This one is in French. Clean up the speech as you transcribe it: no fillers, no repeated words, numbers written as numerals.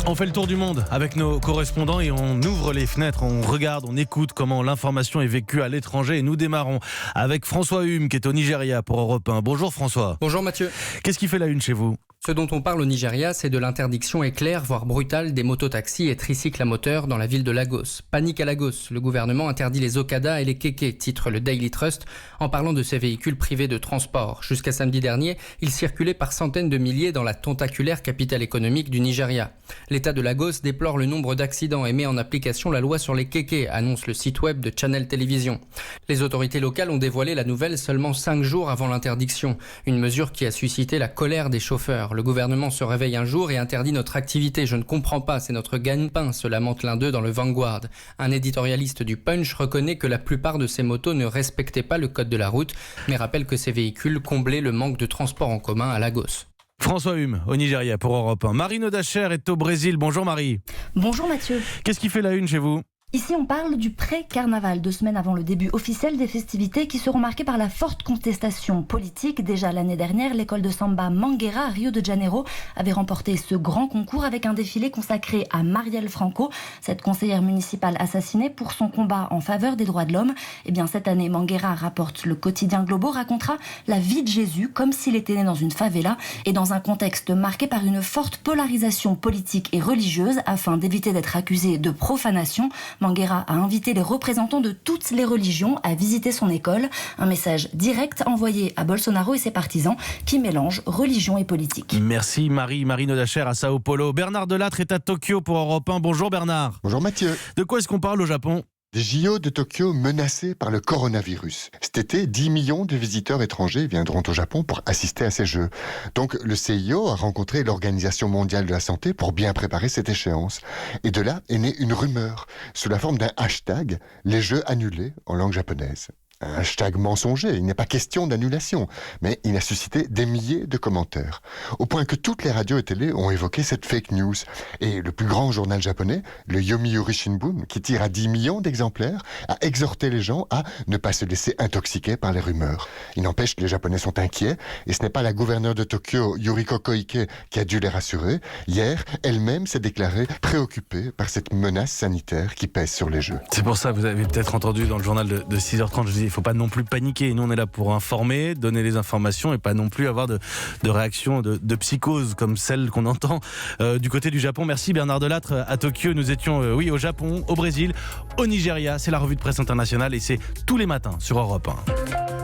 On fait le tour du monde avec nos correspondants et on ouvre les fenêtres, on regarde, on écoute comment l'information est vécue à l'étranger et nous démarrons avec François Hume qui est au Nigeria pour Europe 1. Bonjour François. Bonjour Mathieu. Qu'est-ce qui fait la une chez vous ? Ce dont on parle au Nigeria, c'est de l'interdiction éclair, voire brutale, des mototaxis et tricycles à moteur dans la ville de Lagos. Panique à Lagos, le gouvernement interdit les Okada et les Keke, titre le Daily Trust, en parlant de ces véhicules privés de transport. Jusqu'à samedi dernier, ils circulaient par centaines de milliers dans la tentaculaire capitale économique du Nigeria. L'État de Lagos déplore le nombre d'accidents et met en application la loi sur les Keke, annonce le site web de Channel Télévision. Les autorités locales ont dévoilé la nouvelle seulement 5 jours avant l'interdiction, une mesure qui a suscité la colère des chauffeurs. Le gouvernement se réveille un jour et interdit notre activité. Je ne comprends pas, c'est notre gagne-pain, se lamente l'un d'eux dans le Vanguard. Un éditorialiste du Punch reconnaît que la plupart de ces motos ne respectaient pas le code de la route, mais rappelle que ces véhicules comblaient le manque de transport en commun à Lagos. François Hume au Nigeria pour Europe 1. Marie Nodacher est au Brésil. Bonjour Marie. Bonjour Mathieu. Qu'est-ce qui fait la une chez vous ? Ici, on parle du pré-carnaval, 2 semaines avant le début officiel des festivités qui seront marquées par la forte contestation politique. Déjà l'année dernière, l'école de samba Mangueira à Rio de Janeiro avait remporté ce grand concours avec un défilé consacré à Marielle Franco, cette conseillère municipale assassinée pour son combat en faveur des droits de l'homme. Eh bien, cette année, Mangueira, rapporte le quotidien Globo, racontera la vie de Jésus comme s'il était né dans une favela et dans un contexte marqué par une forte polarisation politique et religieuse afin d'éviter d'être accusé de profanation. Mangueira a invité les représentants de toutes les religions à visiter son école. Un message direct envoyé à Bolsonaro et ses partisans qui mélangent religion et politique. Merci Marie. Marie Nodacher à Sao Paulo. Bernard Delattre est à Tokyo pour Europe 1. Bonjour Bernard. Bonjour Mathieu. De quoi est-ce qu'on parle au Japon ? Des JO de Tokyo menacés par le coronavirus. Cet été, 10 millions de visiteurs étrangers viendront au Japon pour assister à ces Jeux. Donc le CIO a rencontré l'Organisation mondiale de la santé pour bien préparer cette échéance. Et de là est née une rumeur, sous la forme d'un hashtag, les Jeux annulés en langue japonaise. Un hashtag mensonger, il n'est pas question d'annulation, mais il a suscité des milliers de commentaires, au point que toutes les radios et télé ont évoqué cette fake news. Et le plus grand journal japonais, le Yomiuri Shimbun, qui tire à 10 millions d'exemplaires, a exhorté les gens à ne pas se laisser intoxiquer par les rumeurs. Il n'empêche que les Japonais sont inquiets, et ce n'est pas la gouverneure de Tokyo, Yuriko Koike, qui a dû les rassurer. Hier, elle-même s'est déclarée préoccupée par cette menace sanitaire qui pèse sur les Jeux. C'est pour ça que vous avez peut-être entendu dans le journal de 6h30, je dis il ne faut pas non plus paniquer. Nous, on est là pour informer, donner les informations et pas non plus avoir de réaction de psychose comme celle qu'on entend du côté du Japon. Merci Bernard Delattre à Tokyo. Nous étions au Japon, au Brésil, au Nigeria. C'est la revue de presse internationale et c'est tous les matins sur Europe 1.